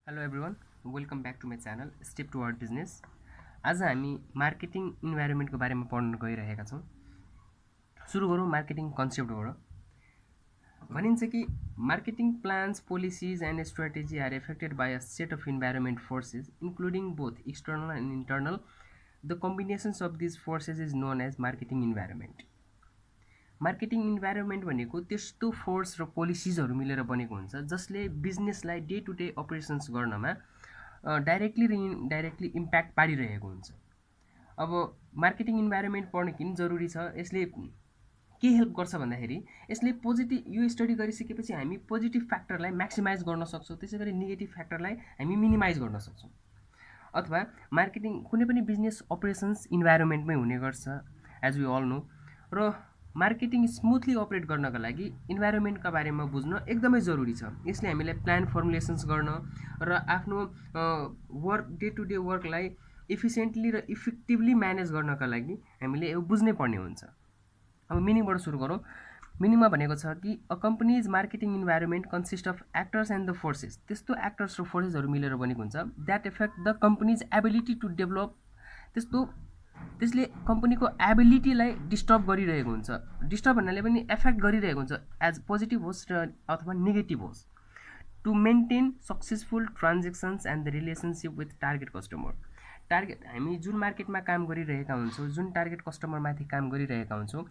Hello everyone, welcome back to my channel step toward business. आज हामी marketing इन्भाइरोमेन्टको बारेमा पढ्न गइरहेका छौँ। सुरु गरौँ मार्केटिङ कन्सेप्टबाट। भनिन्छ कि marketing plans, policies and strategy are affected by a set of environment forces including both external and internal. The combinations of these forces is known as marketing environment. Marketing environment भनेको त्यस्तो force र पोलिसिजहरू मिलेर बनेको हुन्छ जसले बिजनेसलाई day to day operations गर्नमा डाइरेक्टली र इन्डाइरेक्टली इम्प्याक्ट पारिरहेको हुन्छ। अब मार्केटिङ इन्भाइरोमेन्ट पढ्न किन जरुरी छ? यसले के हेल्प गर्छ भन्दाखेरि यसले यो स्टडी गरिसकेपछि हामी पोजिटिभ फ्याक्टरलाई म्याक्सिमाइज गर्न सक्छौँ, त्यसै गरी नेगेटिभ फ्याक्टरलाई हामी मिनिमाइज गर्न सक्छौँ। अथवा मार्केटिङ कुनै पनि बिजनेस अपरेसन्स इन्भाइरोमेन्टमै हुने गर्छ एज वी अल नो। र मार्केटिङ स्मुथली अपरेट गर्नका लागि इन्भाइरोमेन्टका बारेमा बुझ्न एकदमै जरुरी छ। यसले हामीलाई प्लान फर्मुलेसन्स गर्न र आफ्नो डे टु डे वर्कलाई इफिसियन्टली र इफेक्टिभली म्यानेज गर्नका लागि हामीले यो बुझ्नै पर्ने हुन्छ। अब मिनिङबाट सुरु गरौँ। मिनिङमा भनेको छ कि a company's marketing environment consist of actors and the forces. त्यस्तो एक्टर्स र फोर्सेसहरू मिलेर बनेको हुन्छ that affect the company's ability to develop. त्यसले कम्पनीको एबिलिटीलाई डिस्टर्ब गरिरहेको हुन्छ। डिस्टर्ब भन्नाले पनि एफेक्ट गरिरहेको हुन्छ, एज पोजिटिभ होस् र अथवा नेगेटिभ होस्। To maintain successful transactions and the relationship with target customer. हामी जुन मार्केटमा काम गरिरहेका हुन्छौँ, जुन टार्गेट कस्टमरमाथि काम गरिरहेका हुन्छौँ,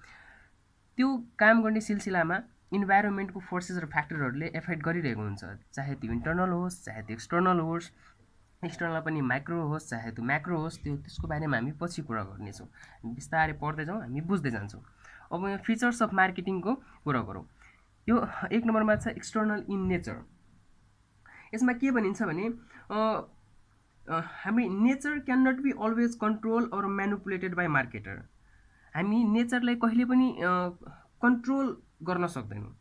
त्यो काम गर्ने सिलसिलामा इन्भाइरोमेन्टको फोर्सेस र फ्याक्टरहरूले एफेक्ट गरिरहेको हुन्छ, चाहे त्यो इन्टर्नल होस् चाहे त्यो एक्सटर्नल होस्। एक्सटर्नल पनि माइक्रो होस् चाहे त्यो म्याक्रो होस्, त्यसको बारेमा हामी पछि कुरा गर्नेछौँ। बिस्तारै पढ्दै जाउँ, हामी बुझ्दै जान्छौँ। अब यहाँ फिचर्स अफ मार्केटिङको कुरा गरौँ। यो 1 नम्बरमा छ एक्सटर्नल इन नेचर। यसमा के भनिन्छ भने हामी nature can not be always control or manipulated by marketer. हामी नेचरलाई कहिले पनि कन्ट्रोल गर्न सक्दैनौँ।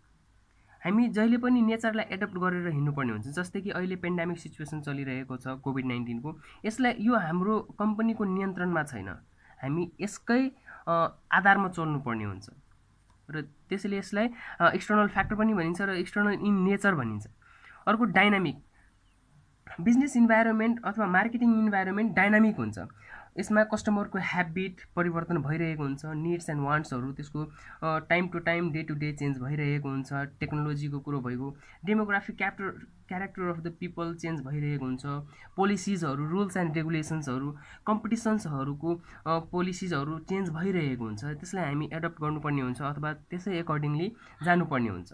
हामी जहिले पनि नेचरलाई एडप्ट गरेर हिँड्नुपर्ने हुन्छ। जस्तै कि अहिले पेन्डेमिक सिचुएसन चलिरहेको छ कोभिड-19को। यो हाम्रो कम्पनीको नियन्त्रणमा छैन, हामी यसकै आधारमा चल्नुपर्ने हुन्छ र त्यसैले यसलाई एक्सटर्नल फ्याक्टर पनि भनिन्छ र एक्सटर्नल इन नेचर भनिन्छ। अर्को डाइनामिक। बिजनेस इन्भाइरोमेन्ट अथवा मार्केटिङ इन्भाइरोमेन्ट डाइनामिक हुन्छ। यसमा कस्टमरको ह्याबिट परिवर्तन भइरहेको हुन्छ, निड्स एन्ड वान्ट्सहरू त्यसको time to time day to day change भइरहेको हुन्छ। टेक्नोलोजीको कुरो भइगयो, demographic character of the people change भइरहेको हुन्छ। पोलिसिजहरू, रुल्स एन्ड रेगुलेसन्सहरू, कम्पिटिसन्सहरूको पोलिसिजहरू चेन्ज भइरहेको हुन्छ। त्यसलाई हामी एडप्ट गर्नुपर्ने हुन्छ अथवा त्यसै एकर्डिङली जानुपर्ने हुन्छ।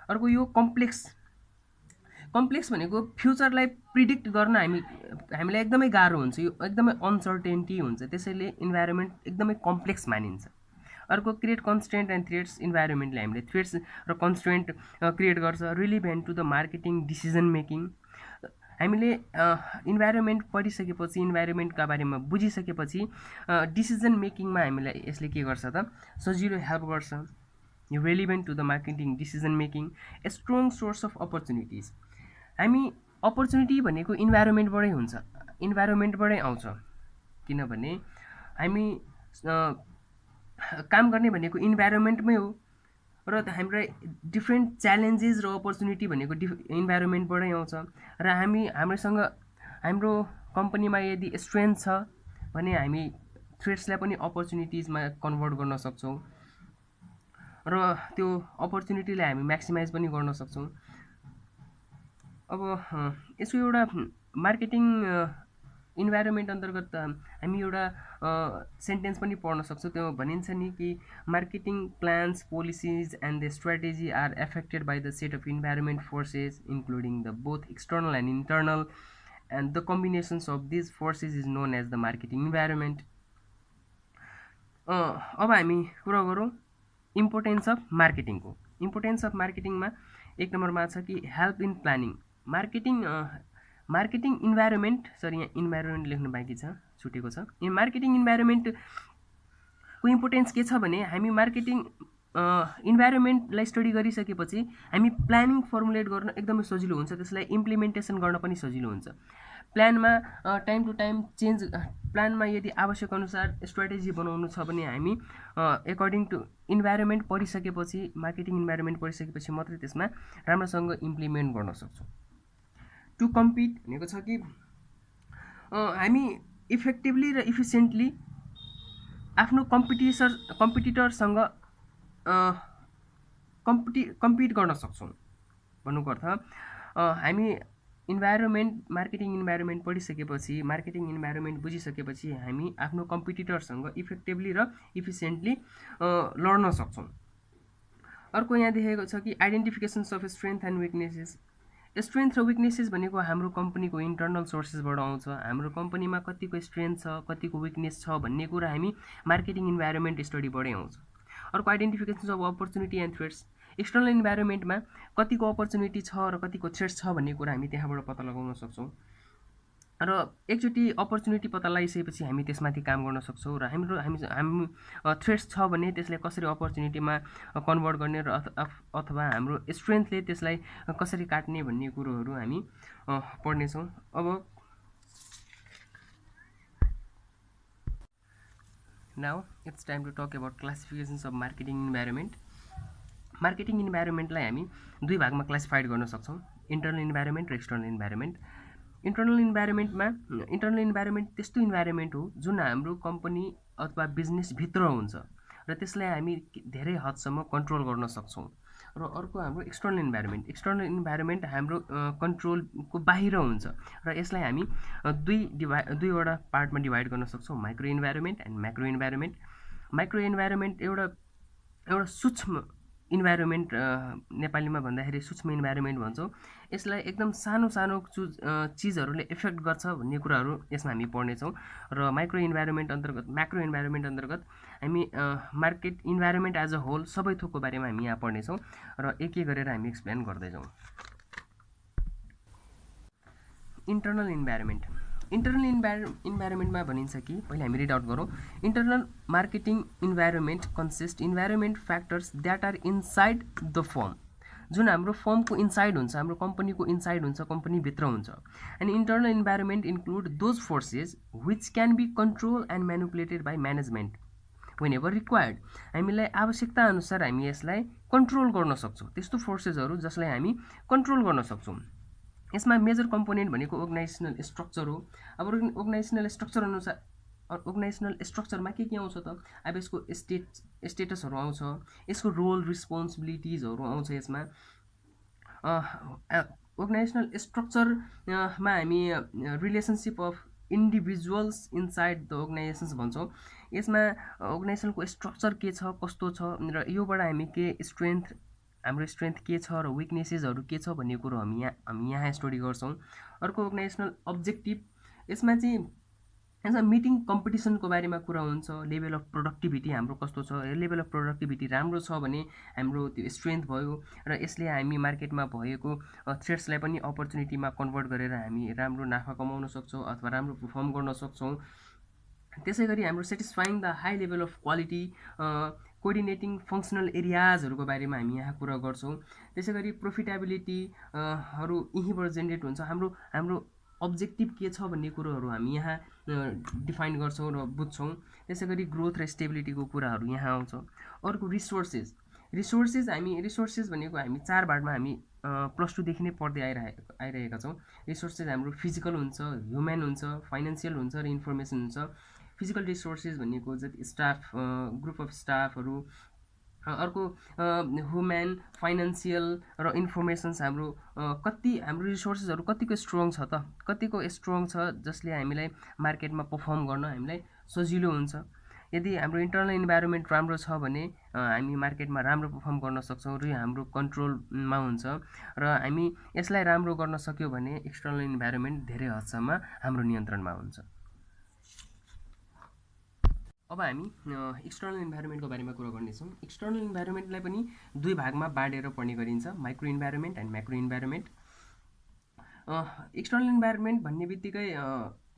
अर्को यो कम्प्लेक्स भनेको फ्युचरलाई प्रिडिक्ट गर्न हामीलाई एकदमै गाह्रो हुन्छ, यो एकदमै अनसर्टेन्टी हुन्छ, त्यसैले इन्भाइरोमेन्ट एकदमै कम्प्लेक्स मानिन्छ। अर्को क्रिएट कन्स्ट्रेन्ट एन्ड थ्रेट्स। इन्भाइरोमेन्टले हामीले थ्रेट्स र कन्स्ट्रेन्ट क्रिएट गर्छ relevant to the marketing decision making. हामीले इन्भाइरोमेन्ट पढिसकेपछि, इन्भाइरोमेन्टका बारेमा बुझिसकेपछि डिसिजन मेकिङमा हामीलाई यसले के गर्छ त सजिलो हेल्प गर्छ। यो relevant to the marketing decision making. A strong source of opportunities. हामी अपर्च्युनिटी भनेको इन्भाइरोमेन्टबाटै हुन्छ, इन्भाइरोमेन्टबाटै आउँछ। किनभने हामी काम गर्ने भनेको इन्भाइरोमेन्टमै हो र हामीलाई डिफ्रेन्ट च्यालेन्जेस र अपर्च्युनिटी भनेको इन्भाइरोमेन्टबाटै आउँछ। र हाम्रो कम्पनीमा यदि स्ट्रेन्थ छ भने हामी थ्रेट्सलाई पनि अपर्च्युनिटिजमा कन्भर्ट गर्न सक्छौँ र त्यो अपर्च्युनिटीलाई हामी म्याक्सिमाइज पनि गर्न सक्छौँ। अब यसको एउटा मार्केटिङ इन्भाइरोमेन्ट अन्तर्गत हामी एउटा सेन्टेन्स पनि पढ्न सक्छौँ। त्यो भनिन्छ नि कि marketing plans, policies and the strategy are affected by the set of environment forces including the both external and internal and the combinations of these forces is known as the marketing environment. अब हामी कुरा गरौँ importance of मार्केटिङको। Importance of मार्केटिङमा 1 नम्बरमा छ कि help in planning. Marketing environment, यहाँ इन्भाइरोमेन्ट लेख्नु बाँकी छ, छुटेको छ। यो मार्केटिङ इन्भाइरोमेन्टको इम्पोर्टेन्स के छ भने हामी मार्केटिङ इन्भाइरोमेन्टलाई स्टडी गरिसकेपछि हामी प्लानिङ फर्मुलेट गर्न एकदमै सजिलो हुन्छ, त्यसलाई इम्प्लिमेन्टेसन गर्न पनि सजिलो हुन्छ। प्लानमा टाइम टु टाइम चेन्ज, प्लानमा यदि आवश्यक अनुसार स्ट्राटेजी बनाउनु छ भने हामी एकर्डिङ टु इन्भाइरोमेन्ट पढिसकेपछि, मार्केटिङ इन्भाइरोमेन्ट पढिसकेपछि मात्रै त्यसमा राम्रोसँग इम्प्लिमेन्ट गर्न सक्छौँ। टु कम्पिट भनेको छ कि हामी इफेक्टिभली र इफिसियन्टली आफ्नो कम्पिटिटरसँग कम्पिट गर्न सक्छौँ। भन्नुको अर्थ हामी मार्केटिङ इन्भाइरोमेन्ट पढिसकेपछि, मार्केटिङ इन्भाइरोमेन्ट बुझिसकेपछि हामी आफ्नो कम्पिटिटरसँग इफेक्टिभली र इफिसियन्टली लड्न सक्छौँ। अर्को यहाँ देखेको छ कि identifications of strength and weaknesses. Strength र विकनेसेस भनेको हाम्रो कम्पनीको इन्टर्नल सोर्सेसबाट आउँछ। हाम्रो कम्पनीमा कतिको स्ट्रेन्थ छ, कतिको विकनेस छ भन्ने कुरा हामी मार्केटिङ इन्भाइरोमेन्ट स्टडीबाटै आउँछ। अर्को identifications of opportunity and threats. External इन्भाइरोमेन्टमा कतिको अपर्च्युनिटी छ र कतिको थ्रेट्स छ भन्ने कुरा हामी त्यहाँबाट पत्ता लगाउन सक्छौँ। र एकचोटि अपर्च्युनिटी पत्ता लगाइसकेपछि हामी त्यसमाथि काम गर्न सक्छौँ र हामी थ्रेट्स छ भने त्यसलाई कसरी अपर्च्युनिटीमा कन्भर्ट गर्ने र अथवा हाम्रो स्ट्रेन्थले त्यसलाई कसरी काट्ने भन्ने कुरोहरू हामी पढ्नेछौँ। अब now it's time to talk about classifications of marketing environment. Marketing इन्भाइरोमेन्टलाई हामी दुई भागमा क्लासिफाइड गर्न सक्छौँ, इन्टर्नल इन्भाइरोमेन्ट र एक्सटर्नल इन्भाइरोमेन्ट। इन्टर्नल इन्भाइरोमेन्ट त्यस्तो इन्भाइरोमेन्ट हो जुन हाम्रो कम्पनी अथवा बिजनेसभित्र हुन्छ र त्यसलाई हामी धेरै हदसम्म कन्ट्रोल गर्न सक्छौँ। र अर्को हाम्रो एक्सटर्नल इन्भाइरोमेन्ट हाम्रो कन्ट्रोलको बाहिर हुन्छ र यसलाई हामी दुईवटा पार्टमा डिभाइड गर्न सक्छौँ, micro environment and macro environment. Micro environment एउटा सूक्ष्म इन्भाइरोमेन्ट, नेपालीमा भन्दाखेरि सूक्ष्म इन्भाइरोमेन्ट भन्छौँ। यसलाई एकदम सानो चिजहरूले इफेक्ट गर्छ भन्ने कुराहरू यसमा हामी पढ्नेछौँ। र म्याक्रो इन्भाइरोमेन्ट अन्तर्गत हामी market environment as a whole सबै थोकको बारेमा हामी यहाँ पढ्नेछौँ र एक एक गरेर हामी एक्सप्लेन गर्दैछौँ। इन्टर्नल इन्भाइरोमेन्टमा भनिन्छ कि पहिला हामी रिड आउट गरौँ। Internal marketing environment consist environment factors that are inside the firm. जुन हाम्रो फर्मको इनसाइड हुन्छ, हाम्रो कम्पनीको इनसाइड हुन्छ, कम्पनीभित्र हुन्छ। And internal environment include those forces which can be control and manipulated by management whenever required. हामीलाई आवश्यकता अनुसार हामी यसलाई कन्ट्रोल गर्न सक्छौँ, त्यस्तो फोर्सेसहरू जसलाई हामी कन्ट्रोल गर्न सक्छौँ। यसमा मेजर कम्पोनेन्ट भनेको अर्गनाइजेसनल स्ट्रक्चर हो। अब अर्गनाइजेसनल स्ट्रक्चरमा के आउँछ त? अब यसको स्टेटसहरू आउँछ, यसको रोल रिस्पोन्सिबिलिटिजहरू आउँछ। यसमा अर्गनाइजेसनल स्ट्रक्चरमा हामी relationship of individuals inside the organisations भन्छौँ। यसमा अर्गनाइजेसनको स्ट्रक्चर के छ, कस्तो छ र योबाट हामी हाम्रो स्ट्रेन्थ के छ र विकनेसेसहरू के छ भन्ने कुरो हामी यहाँ स्टडी गर्छौँ। अर्को अर्गनाइजेसनल अब्जेक्टिभ, यसमा मिटिङ कम्पिटिसनको बारेमा कुरा हुन्छ। लेभल अफ प्रोडक्टिभिटी हाम्रो कस्तो छ, लेभल अफ प्रोडक्टिभिटी राम्रो छ भने हाम्रो त्यो स्ट्रेन्थ भयो र यसले हामी मार्केटमा भएको थ्रेट्सलाई पनि अपर्च्युनिटीमा कन्भर्ट गरेर हामी राम्रो नाफा कमाउन सक्छौँ अथवा राम्रो पर्फर्म गर्न सक्छौँ। त्यसै गरी हाम्रो satisfying the high level of quality, coordinating functional एरियाजहरूको बारेमा हामी यहाँ कुरा गर्छौँ। त्यसै गरी प्रोफिटेबिलिटीहरू यहीँबाट जेनेरेट हुन्छ। हाम्रो अब्जेक्टिभ के छ भन्ने कुरोहरू हामी यहाँ डिफाइन गर्छौँ र बुझ्छौँ। त्यसै गरी ग्रोथ र स्टेबिलिटीको कुराहरू यहाँ आउँछ। अर्को रिसोर्सेस भनेको हामी 4 भागमा हामी +2 देखि नै पढ्दै आइरहेका छौँ। रिसोर्सेस हाम्रो फिजिकल हुन्छ, ह्युमन हुन्छ, फाइनेन्सियल हुन्छ र इन्फर्मेसन हुन्छ। फिजिकल रिसोर्सेस भनेको जति स्टाफ, ग्रुप अफ स्टाफहरू। अर्को ह्युमन, फाइनेन्सियल र इन्फर्मेसन्स हाम्रो रिसोर्सेसहरू कतिको स्ट्रङ छ त, कतिको स्ट्रङ छ जसले हामीलाई मार्केटमा पर्फर्म गर्न हामीलाई सजिलो हुन्छ। यदि हाम्रो इन्टर्नल इन्भाइरोमेन्ट राम्रो छ भने हामी मार्केटमा राम्रो पर्फर्म गर्न सक्छौँ र हाम्रो कन्ट्रोलमा हुन्छ र हामी यसलाई राम्रो गर्न सक्यौँ भने एक्सटर्नल इन्भाइरोमेन्ट धेरै हदसम्म हाम्रो नियन्त्रणमा हुन्छ। अब हामी एक्सटर्नल इन्भाइरोमेन्टको बारेमा कुरा गर्नेछौँ। एक्सटर्नल इन्भाइरोमेन्टलाई पनि दुई भागमा बाँडेर पढ्ने गरिन्छ, micro environment and macro environment. External environment भन्ने बित्तिकै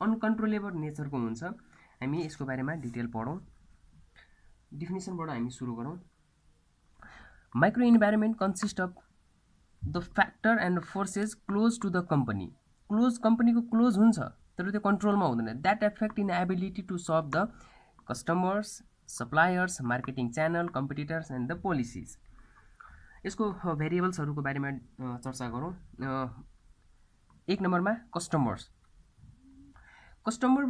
अनकन्ट्रोलेबल नेचरको हुन्छ। हामी यसको बारेमा डिटेल पढौँ। डिफिनेसनबाट हामी सुरु गरौँ। Micro environment consist of the factor and forces close to the company. कम्पनीको क्लोज हुन्छ तर त्यो कन्ट्रोलमा हुँदैन। That affect in ability to serve the customers, suppliers, marketing channel, competitors and the policies. यसको भेरिएबल्सहरूको बारेमा चर्चा गरौँ। एक नम्बरमा कस्टमर्स। कस्टमर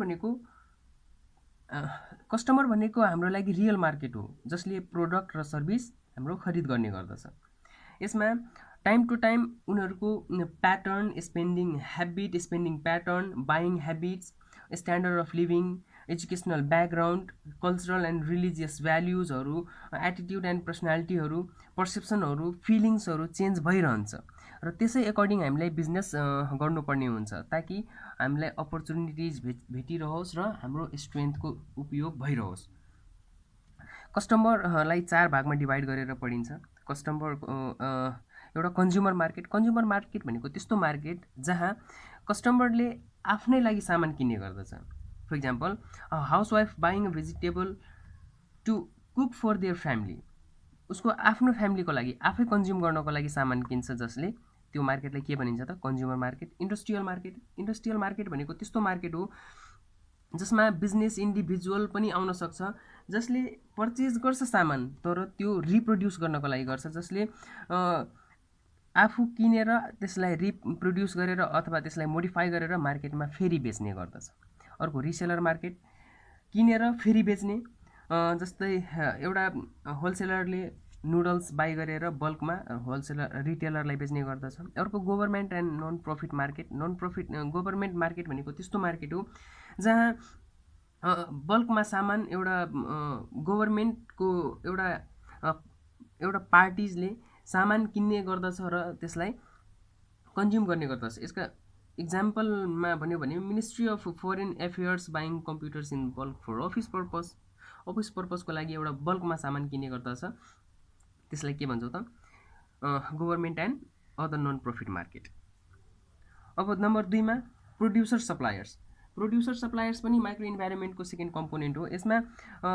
भनेको हाम्रो लागि रियल मार्केट हो, जसले प्रोडक्ट र सर्भिस हाम्रो खरिद गर्ने गर्दछ। यसमा टाइम टु टाइम उनीहरूको pattern, spending habit, spending pattern, buying habits, standard of living, educational background, cultural and religious भ्याल्युजहरू, एटिट्युड एन्ड पर्सनालिटीहरू, पर्सेप्सनहरू, फिलिङ्सहरू चेन्ज भइरहन्छ र त्यसै एकर्डिङ हामीलाई बिजनेस गर्नुपर्ने हुन्छ ताकि हामीलाई अपर्च्युनिटिज भेटिरहोस् र हाम्रो स्ट्रेन्थको उपयोग भइरहोस्। कस्टमरलाई 4 भागमा डिभाइड गरेर पढिन्छ। एउटा कन्ज्युमर मार्केट। कन्ज्युमर मार्केट भनेको त्यस्तो मार्केट जहाँ कस्टमरले आफ्नै लागि सामान किन्ने गर्दछ। For example, housewife buying a vegetable to cook for their family, उसको आफ्नो फ्यामिलीको लागि आफै कन्ज्युम गर्नको लागि सामान किन्छ, जसले त्यो मार्केटलाई के भनिन्छ त consumer market. Industrial market. Industrial market भनेको त्यस्तो मार्केट हो जसमा बिजनेस इन्डिभिजुअल पनि आउन सक्छ, जसले पर्चेज गर्छ सामान तर त्यो रिप्रोड्युस गर्नको लागि गर्छ, जसले आफू किनेर त्यसलाई रिप्रोड्युस गरेर अथवा त्यसलाई मोडिफाई गरेर मार्केटमा फेरि बेच्ने गर्दछ। अर्को रिसेलर मार्केट, किनेर फेरि बेच्ने, जस्तै एउटा होलसेलरले नुडल्स बाई गरेर बल्कमा होलसेलर रिटेलरलाई बेच्ने गर्दछ। अर्को government and non profit market. Government market भनेको त्यस्तो मार्केट हो जहाँ बल्कमा सामान एउटा गभर्मेन्टको एउटा पार्टिजले सामान किन्ने गर्दछ र त्यसलाई कन्ज्युम गर्ने गर्दछ। यसका इक्जाम्पलमा भन्यो भने ministry of foreign affairs buying computers in bulk for office पर्पजको लागि एउटा बल्कमा सामान किन्ने गर्दछ, त्यसलाई के भन्छौँ त government and other non profit market. अब नम्बर 2 मा प्रोड्युसर सप्लायर्स। प्रोड्युसर सप्लायर्स पनि माइक्रो इन्भाइरोमेन्टको सेकेन्ड कम्पोनेन्ट हो। यसमा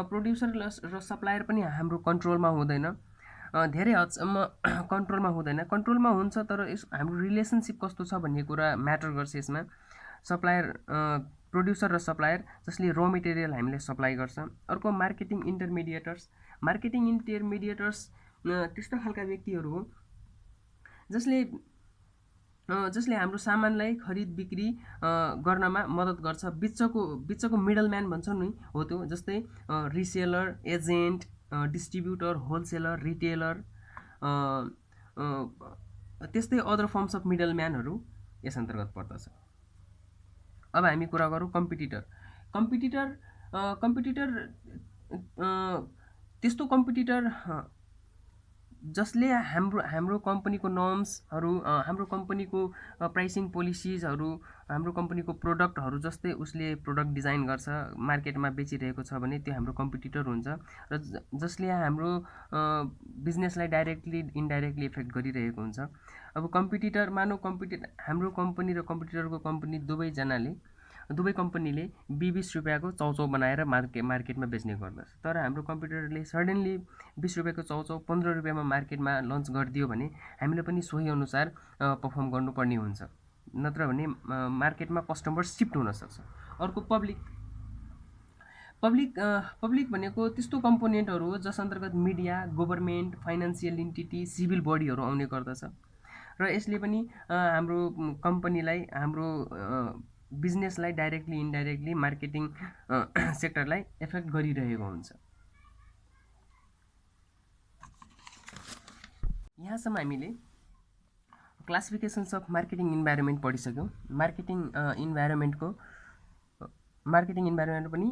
प्रोड्युसर र सप्लायर पनि हाम्रो कन्ट्रोलमा हुँदैन, धेरै हदसम्म कन्ट्रोलमा हुँदैन। कन्ट्रोलमा हुन्छ तर हाम्रो रिलेसनसिप कस्तो छ भन्ने कुरा म्याटर गर्छ यसमा। सप्लायर, प्रोड्युसर र सप्लायर जसले र मेटेरियल हामीलाई सप्लाई गर्छ। अर्को मार्केटिङ इन्टरमिडिएटर्स। मार्केटिङ इन्टरमिडिएटर्स त्यस्तो खालका व्यक्तिहरू हो जसले हाम्रो सामानलाई खरिद बिक्री गर्नमा मद्दत गर्छ। बिचको मिडलम्यान भन्छौँ नि, हो त्यो। जस्तै reseller, agent, distributor, wholesaler, retailer, त्यस्तै अदर फर्म्स अफ मिडलम्यानहरू यस अन्तर्गत पर्दछ। अब हामी कुरा गरौँ कम्पिटिटर। कम्पिटिटर त्यस्तो कम्पिटिटर जसले हाम्रो कम्पनीको नर्म्सहरू, हाम्रो कम्पनीको प्राइसिङ पोलिसिजहरू, हाम्रो कम्पनीको प्रोडक्टहरू जस्तै उसले प्रोडक्ट डिजाइन गर्छ, मार्केटमा बेचिरहेको छ भने त्यो हाम्रो कम्पिटिटर हुन्छ र जसले हाम्रो बिजनेसलाई डाइरेक्टली इन्डाइरेक्टली इफेक्ट गरिरहेको हुन्छ। अब कम्पिटिटर, मानौ हाम्रो कम्पनी र कम्पिटिटरको कम्पनी दुवै कम्पनीले 20 रुपियाँको चाउचाउ बनाएर मार्केटमा बेच्ने गर्दछ, तर हाम्रो कम्पिटिटरले सडनली 20 रुपियाँको चाउचाउ 15 रुपियाँमा मार्केटमा लन्च गरिदियो भने हामीले पनि सोही अनुसार पर्फर्म गर्नुपर्ने हुन्छ, नत्र भने मार्केटमा कस्टमर सिफ्ट हुनसक्छ। अर्को पब्लिक भनेको त्यस्तो कम्पोनेन्टहरू हो जस अन्तर्गत media, government, financial entity, civil बडीहरू आउने गर्दछ र यसले पनि हाम्रो कम्पनीलाई, हाम्रो बिजनेसलाई डाइरेक्टली इन्डाइरेक्टली मार्केटिङ सेक्टरलाई एफेक्ट गरिरहेको हुन्छ। यहाँसम्म हामीले क्लासिफिकेसन्स अफ मार्केटिङ इन्भाइरोमेन्ट पढिसक्यौँ। मार्केटिङ इन्भाइरोमेन्ट पनि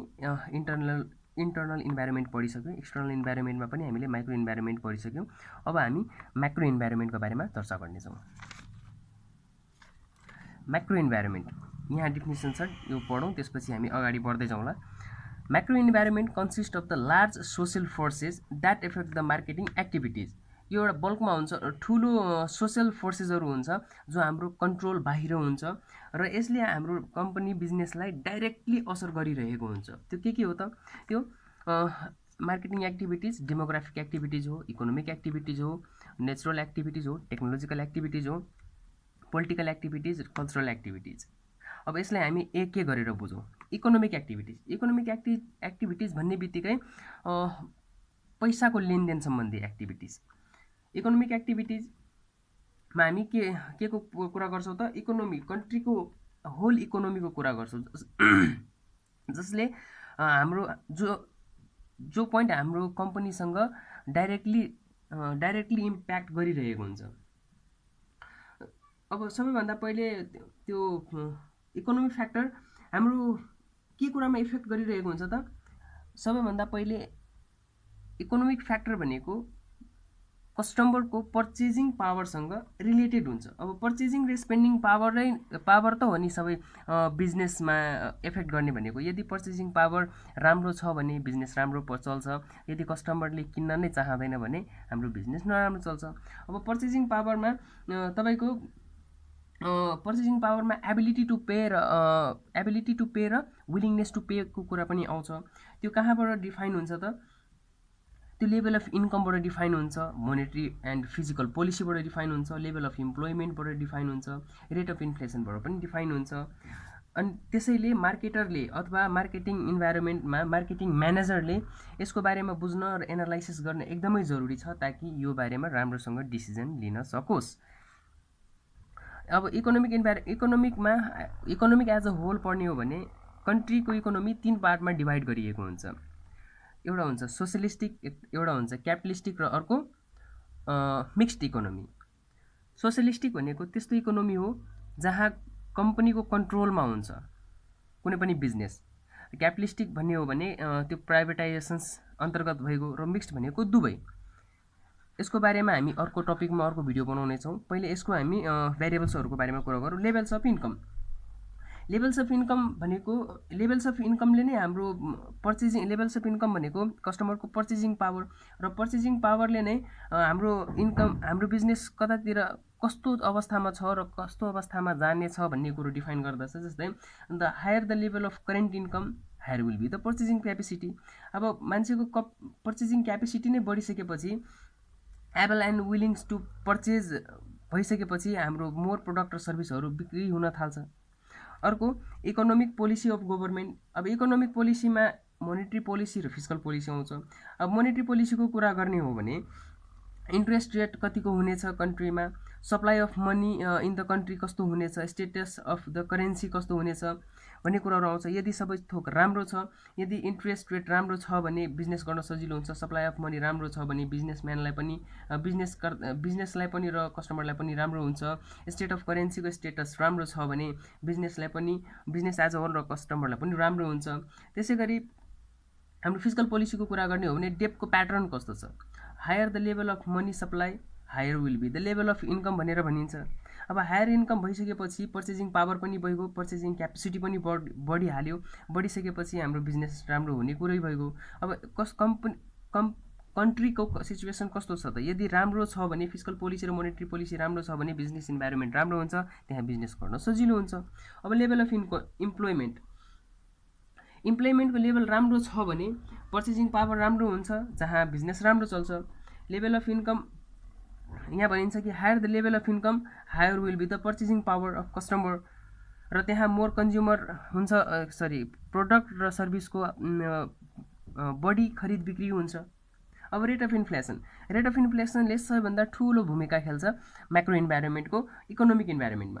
इन्टर्नल इन्भाइरोमेन्ट पढिसक्यौँ। एक्सटर्नल इन्भाइरोमेन्टमा पनि हामीले माइक्रो इन्भाइरोमेन्ट पढिसक्यौँ। अब हामी म्याक्रो इन्भाइरोमेन्टको बारेमा चर्चा गर्नेछौँ। म्याक्रो इन्भाइरोमेन्ट, यहाँ डिफिनेसन छ, यो पढौँ त्यसपछि हामी अगाडि बढ्दै जाउँला। Macro environment consist of the large social forces that affect the marketing activities. यो एउटा बल्कमा हुन्छ, ठुलो सोसल फोर्सेसहरू हुन्छ जो हाम्रो कन्ट्रोल बाहिर हुन्छ र यसले हाम्रो कम्पनी बिजनेसलाई डाइरेक्टली असर गरिरहेको हुन्छ। त्यो के हो त? त्यो मार्केटिङ एक्टिभिटिज डेमोग्राफिक एक्टिभिटिज हो, इकोनोमिक एक्टिभिटिज हो, नेचुरल एक्टिभिटिज हो, टेक्नोलोजिकल एक्टिभिटिज हो, पोलिटिकल एक्टिभिटिज, कल्चरल एक्टिभिटिज। अब यसलाई हामी एक एक गरेर बुझौँ। इकोनोमिक एक्टिभिटिज भन्ने बित्तिकै पैसाको लेनदेन सम्बन्धी एक्टिभिटिज। इकोनोमिक एक्टिभिटिज मा हामी के को कुरा गर्छौँ त इकोनोमी कन्ट्रीको होल इकोनोमीको कुरा गर्छौँ जसले हाम्रो जो पोइन्ट हाम्रो कम्पनीसँग डाइरेक्टली इम्प्याक्ट गरिरहेको हुन्छ। अब सबैभन्दा पहिले त्यो इकोनोमिक फ्याक्टर हाम्रो के कुरामा इफेक्ट गरिरहेको हुन्छ त सबैभन्दा पहिले इकोनोमिक फ्याक्टर भनेको कस्टमरको पर्चेजिङ पावरसँग रिलेटेड हुन्छ। अब पर्चेजिङ र स्पेन्डिङ पावर त हो नि सबै बिजनेसमा इफेक्ट गर्ने भनेको। यदि पर्चेजिङ पावर राम्रो छ भने बिजनेस राम्रो चल्छ, यदि कस्टमरले किन्न नै चाहँदैन भने हाम्रो बिजनेस नराम्रो चल्छ। अब पर्चेजिङ पावरमा तपाईँको पर्चेजिङ पावरमा एबिलिटी टु पे र विलिङनेस टु पेको कुरा पनि आउँछ। त्यो कहाँबाट डिफाइन हुन्छ त त्यो लेभल अफ इन्कमबाट डिफाइन हुन्छ, मोनेटरी एन्ड फिजिकल पोलिसीबाट डिफाइन हुन्छ, लेभल अफ इम्प्लोइमेन्टबाट डिफाइन हुन्छ, रेट अफ इन्फ्लेसनबाट पनि डिफाइन हुन्छ। अनि त्यसैले मार्केटरले अथवा मार्केटिङ इन्भाइरोमेन्टमा मार्केटिङ म्यानेजरले यसको बारेमा बुझ्न र एनालाइसिस गर्न एकदमै जरुरी छ ताकि यो बारेमा राम्रोसँग डिसिजन लिन सकोस्। अब इकोनोमिक एज अ होल पढ्ने हो भने कन्ट्रीको इकोनोमी 3 पार्टमा डिभाइड गरिएको हुन्छ। एउटा हुन्छ सोसलिस्टिक, एउटा हुन्छ क्यापिटलिस्टिक र अर्को मिक्स्ड इकोनोमी। सोसलिस्टिक भनेको त्यस्तो इकोनोमी हो जहाँ कम्पनीको कन्ट्रोलमा हुन्छ कुनै पनि बिजनेस। क्यापिटलिस्टिक भन्ने हो भने त्यो प्राइभेटाइजेसन्स अन्तर्गत भएको, र मिक्स्ड भनेको दुवै। यसको बारेमा हामी अर्को टपिकमा अर्को भिडियो बनाउनेछौँ। पहिले यसको हामी भेरिएबल्सहरूको बारेमा कुरा गरौँ। लेभल्स अफ इन्कम भनेको लेभल्स अफ इन्कमले नै हाम्रो लेभल्स अफ इन्कम भनेको कस्टमरको पर्चेजिङ पावर, र पर्चेजिङ पावरले नै हाम्रो बिजनेस कतातिर कस्तो अवस्थामा छ र कस्तो अवस्थामा जाने छ भन्ने कुरो डिफाइन गर्दछ। जस्तै the higher the level of current income higher will be the purchasing capacity. अब मान्छेको पर्चेजिङ क्यापेसिटी नै बढिसकेपछि, able and willings to purchase भइसकेपछि हाम्रो मोर प्रडक्ट र सर्भिसहरू बिक्री हुन थाल्छ। अर्को इकोनोमिक पोलिसी अफ गभर्मेन्ट। अब इकोनोमिक पोलिसीमा मोनेटरी पोलिसी र फिस्कल पोलिसी आउँछ। अब मोनेटरी पोलिसीको कुरा गर्ने हो भने इन्ट्रेस्ट रेट कतिको हुनेछ कन्ट्रीमा, supply of money in the country कस्तो हुनेछ, स्टेटस अफ द करेन्सी कस्तो हुनेछ भन्ने कुराहरू आउँछ। यदि सबै थोक राम्रो छ, यदि इन्ट्रेस्ट रेट राम्रो छ भने बिजनेस गर्न सजिलो हुन्छ, सप्लाई अफ मनी राम्रो छ भने बिजनेसलाई पनि र कस्टमरलाई पनि राम्रो हुन्छ, स्टेट अफ करेन्सीको स्टेटस राम्रो छ भने बिजनेस एज अ होल र कस्टमरलाई पनि राम्रो हुन्छ। त्यसै गरी हाम्रो फिस्कल पोलिसीको कुरा गर्ने हो भने डेब्टको प्याटर्न कस्तो छ, higher the level of money supply higher will be the level of income भनेर भनिन्छ। अब हायर इन्कम भइसकेपछि पर्चेजिङ पावर पनि भइगयो, पर्चेजिङ क्यापेसिटी पनि बढिहाल्यो, बढिसकेपछि हाम्रो बिजनेस राम्रो हुने कुरै भइगयो। अब कन्ट्रीको सिचुएसन कस्तो छ त, यदि राम्रो छ भने फिस्कल पोलिसी र मोनेटरी पोलिसी राम्रो छ भने बिजनेस इन्भाइरोमेन्ट राम्रो हुन्छ, त्यहाँ बिजनेस गर्न सजिलो हुन्छ। अब लेभल अफ इम्प्लोइमेन्टको लेभल राम्रो छ भने पर्चेजिङ पावर राम्रो हुन्छ, जहाँ बिजनेस राम्रो चल्छ। लेभल अफ इन्कम यहाँ भनिन्छ कि higher the level of income higher will be the purchasing power of customer, र त्यहाँ मोर कन्ज्युमर हुन्छ, प्रोडक्ट र सर्भिसको बढी खरिद बिक्री हुन्छ। अब रेट अफ इन्फ्लेसनले सबैभन्दा ठुलो भूमिका खेल्छ म्याक्रो इन्भाइरोमेन्टको इकोनोमिक इन्भाइरोमेन्टमा।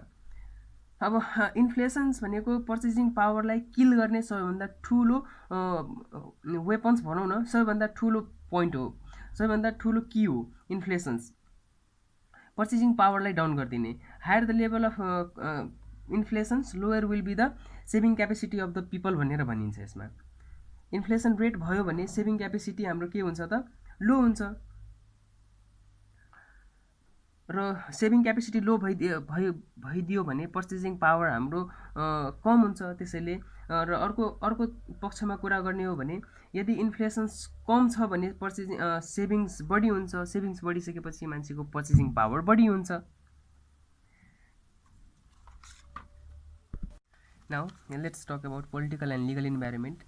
अब इन्फ्लेसन्स भनेको पर्चेजिङ पावरलाई किल गर्ने सबैभन्दा ठुलो वेपन्स भनौँ न, सबैभन्दा ठुलो पोइन्ट हो, सबैभन्दा ठुलो की हो इन्फ्लेसन्स, पर्चेजिङ पावरलाई डाउन गरिदिने। Higher the level of inflations lower will be the saving capacity of the people भनेर भनिन्छ। यसमा इन्फ्लेसन रेट भयो भने सेभिङ क्यापेसिटी हाम्रो के हुन्छ त, लो हुन्छ, र सेभिङ क्यापेसिटी लो भइदियो भने पर्चेजिङ पावर हाम्रो कम हुन्छ। त्यसैले र अर्को पक्षमा कुरा गर्ने हो भने यदि इन्फ्लेसन्स कम छ भने सेभिङ्स बढी हुन्छ, सेभिङ्स बढिसकेपछि मान्छेको पर्चेजिङ पावर बढी हुन्छ। Now let's talk about political and legal environment.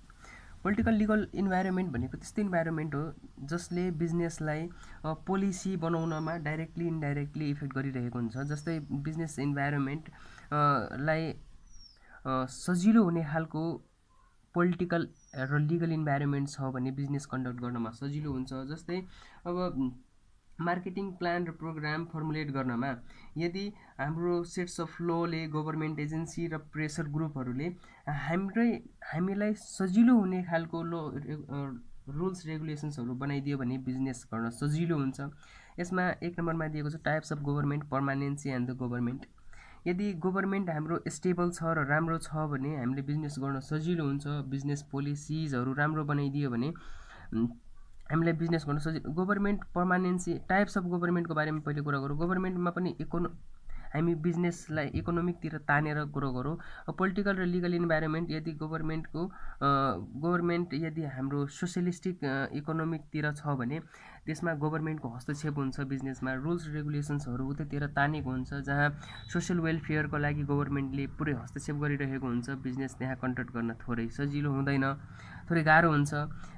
Political legal environment भनेको त्यस्तो इन्भाइरोमेन्ट हो जसले बिजनेसलाई पोलिसी बनाउनमा डाइरेक्टली इन्डाइरेक्टली इफेक्ट गरिरहेको हुन्छ। जस्तै बिजनेस इन्भाइरोमेन्टलाई सजिलो हुने खालको पोलिटिकल र लिगल इन्भाइरोमेन्ट छ भने बिजनेस कन्डक्ट गर्नमा सजिलो हुन्छ। जस्तै अब मार्केटिङ प्लान र प्रोग्राम फर्मुलेट गर्नमा यदि हाम्रो सेट्स अफ लले गभर्मेन्ट एजेन्सी र प्रेसर ग्रुपहरूले हामीलाई सजिलो हुने खालको रुल्स रेगुलेसन्सहरू बनाइदियो भने बिजनेस गर्न सजिलो हुन्छ। यसमा 1 नम्बरमा दिएको छ types of government, permanency and the government. यदि गभर्मेन्ट हाम्रो स्टेबल छ र राम्रो छ भने हामीले बिजनेस गर्न सजिलो हुन्छ। बिजनेस पोलिसिजहरू राम्रो बनाइदियो भने हामीलाई बिजनेस गर्न सजिलो। गभर्मेन्ट पर्मानेन्सी, टाइप्स अफ गभर्मेन्टको बारेमा पहिले कुरा गरौँ। गभर्मेन्टमा पनि हामी बिजनेसलाई इकोनोमिकतिर तानेर कुरो गरौँ। पोलिटिकल र लिगल इन्भाइरोमेन्ट, यदि गभर्मेन्ट यदि हाम्रो सोसियलिस्टिक इकोनोमिकतिर छ भने त्यसमा गभर्मेन्टको हस्तक्षेप हुन्छ बिजनेसमा। रुल्स रेगुलेसन्सहरू उतैतिर तानेको हुन्छ जहाँ सोसियल वेलफेयरको लागि गभर्मेन्टले पुरै हस्तक्षेप गरिरहेको हुन्छ। बिजनेस त्यहाँ कन्डक्ट गर्न थोरै सजिलो हुँदैन, थोरै गाह्रो हुन्छ।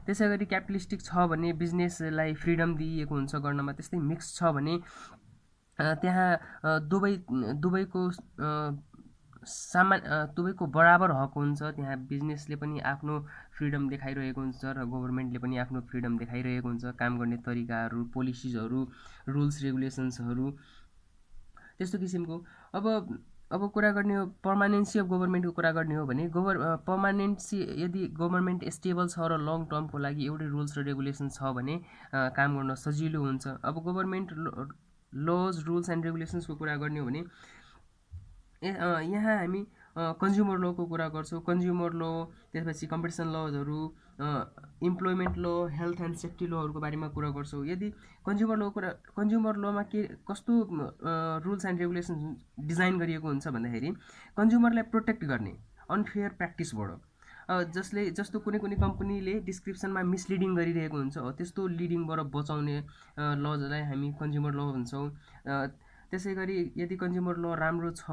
त्यसै गरी क्यापिटलिस्टिक छ भने बिजनेसलाई फ्रिडम दिइएको हुन्छ गर्नमा। त्यस्तै मिक्स छ भने त्यहाँ दुवैको बराबर हक हुन्छ। त्यहाँ बिजनेसले पनि आफ्नो फ्रिडम देखाइरहेको हुन्छ र गभर्मेन्टले पनि आफ्नो फ्रिडम देखाइरहेको हुन्छ। काम गर्ने तरिकाहरू, पोलिसिजहरू, रुल्स रेगुलेसन्सहरू त्यस्तो किसिमको। अब कुरा गर्ने हो पर्मानेन्सी अफ गभर्मेन्टको कुरा गर्ने हो भने पर्मानेन्सी यदि गभर्मेन्ट स्टेबल छ र लङ टर्मको लागि एउटै रुल्स र रेगुलेसन छ भने काम गर्न सजिलो हुन्छ। अब गभर्मेन्ट लज, रुल्स एन्ड रेगुलेसन्सको कुरा गर्ने हो भने यहाँ हामी कन्ज्युमर लको कुरा गर्छौँ। कन्ज्युमर ल, त्यसपछि कम्पिटिसन लजहरू, इम्प्लोइमेन्ट ल, हेल्थ एन्ड सेफ्टी लहरूको बारेमा कुरा गर्छौँ। यदि कन्ज्युमर लमा कस्तो रुल्स एन्ड रेगुलेसन डिजाइन गरिएको हुन्छ भन्दाखेरि कन्ज्युमरलाई प्रोटेक्ट गर्ने अनफेयर प्र्याक्टिसबाट, जस्तो कुनै कम्पनीले डिस्क्रिप्सनमा मिसलिडिङ गरिरहेको हुन्छ हो त्यस्तो लिडिङबाट बचाउने लजलाई हामी कन्ज्युमर ल भन्छौँ। त्यसै गरी यदि कन्ज्युमर ल राम्रो छ,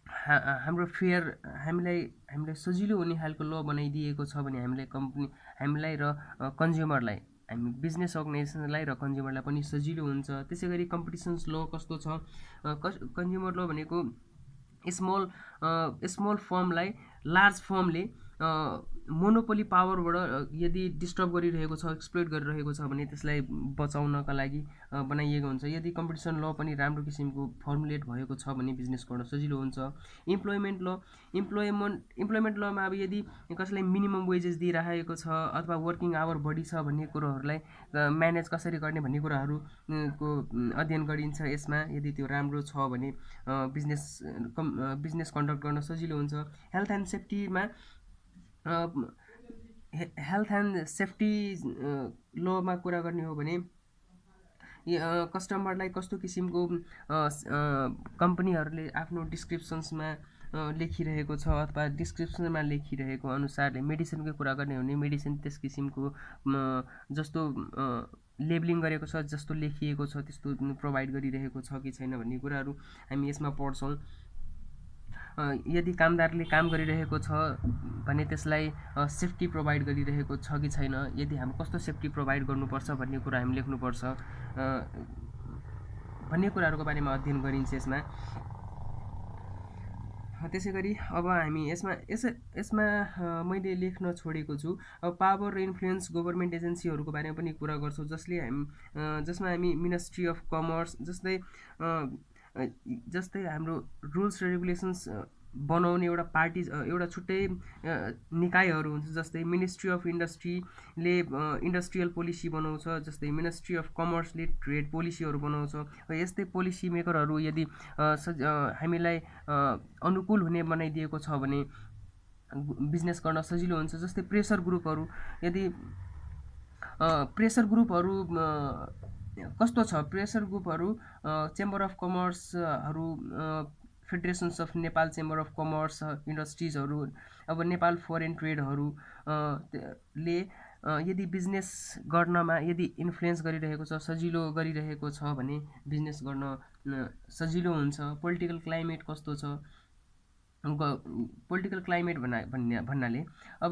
हाम्रो हामीलाई सजिलो हुने खालको ल बनाइदिएको छ भने हामीलाई र कन्ज्युमरलाई, हामी बिजनेस अर्गनाइजेसनलाई र कन्ज्युमरलाई पनि सजिलो हुन्छ। त्यसै गरी कम्पिटिसन्स ल कस्तो छ, कन्ज्युमर ल भनेको स्मल फर्मलाई लार्ज फर्मले मोनोपोली पावरबाट यदि डिस्टर्ब गरिरहेको छ, एक्सप्लोइट गरिरहेको छ भने त्यसलाई बचाउनका लागि बनाइएको हुन्छ। यदि कम्पिटिसन ल पनि राम्रो किसिमको फर्मुलेट भएको छ भने बिजनेस गर्न सजिलो हुन्छ। इम्प्लोइमेन्ट लमा अब यदि कसैलाई मिनिमम वेजेस दिइरहेको छ अथवा वर्किङ आवर बढी छ भन्ने कुरोहरूलाई म्यानेज कसरी गर्ने भन्ने कुराहरूको अध्ययन गरिन्छ यसमा। यदि त्यो राम्रो छ भने बिजनेस कन्डक्ट गर्न सजिलो हुन्छ। हेल्थ एन्ड सेफ्टी लमा कुरा गर्ने हो भने कस्टमरलाई कस्तो किसिमको कम्पनीहरूले आफ्नो डिस्क्रिप्सन्समा लेखिरहेको छ अथवा डिस्क्रिप्सनमा लेखिरहेको अनुसारले मेडिसिनको कुरा गर्ने हो भने मेडिसिन त्यस किसिमको जस्तो लेबलिङ गरेको छ, जस्तो लेखिएको छ त्यस्तो प्रोभाइड गरिरहेको छ कि छैन भन्ने कुराहरू हामी यसमा पढ्छौँ। यदि कामदारले काम गरिरहेको छ भने त्यसलाई सेफ्टी प्रोभाइड गरिरहेको छ कि छैन, यदि हामी कस्तो सेफ्टी प्रोभाइड गर्नुपर्छ भन्ने कुरा हामी लेख्नुपर्छ भन्ने कुराहरूको बारेमा अध्ययन गरिन्छ यसमा। त्यसै गरी अब हामी यसमा मैले लेख्न छोडेको छु अब पावर र इन्फ्लुएन्स गभर्मेन्ट एजेन्सीहरूको बारेमा पनि कुरा गर्छौँ, जसमा हामी मिनिस्ट्री अफ कमर्स जस्तै हाम्रो रुल्स र रेगुलेसन्स बनाउने एउटा छुट्टै निकायहरू हुन्छ। जस्तै मिनिस्ट्री अफ इन्डस्ट्रीले इन्डस्ट्रियल पोलिसी बनाउँछ, जस्तै मिनिस्ट्री अफ कमर्सले ट्रेड पोलिसीहरू बनाउँछ। यस्तै पोलिसी मेकरहरू यदि हामीलाई अनुकूल हुने बनाइदिएको छ भने बिजनेस गर्न सजिलो हुन्छ। जस्तै प्रेसर ग्रुपहरू कस्तो छ, प्रेसर ग्रुपहरू चेम्बर अफ कमर्सहरू, federations of Nepal chamber of कमर्स इन्डस्ट्रिजहरू, अब नेपाल फरेन ट्रेडहरू ले यदि बिजनेस गर्नमा यदि इन्फ्लुएन्स गरिरहेको छ, सजिलो गरिरहेको छ भने बिजनेस गर्न सजिलो हुन्छ। पोलिटिकल क्लाइमेट कस्तो छ, पोलिटिकल क्लाइमेट भन्नाले अब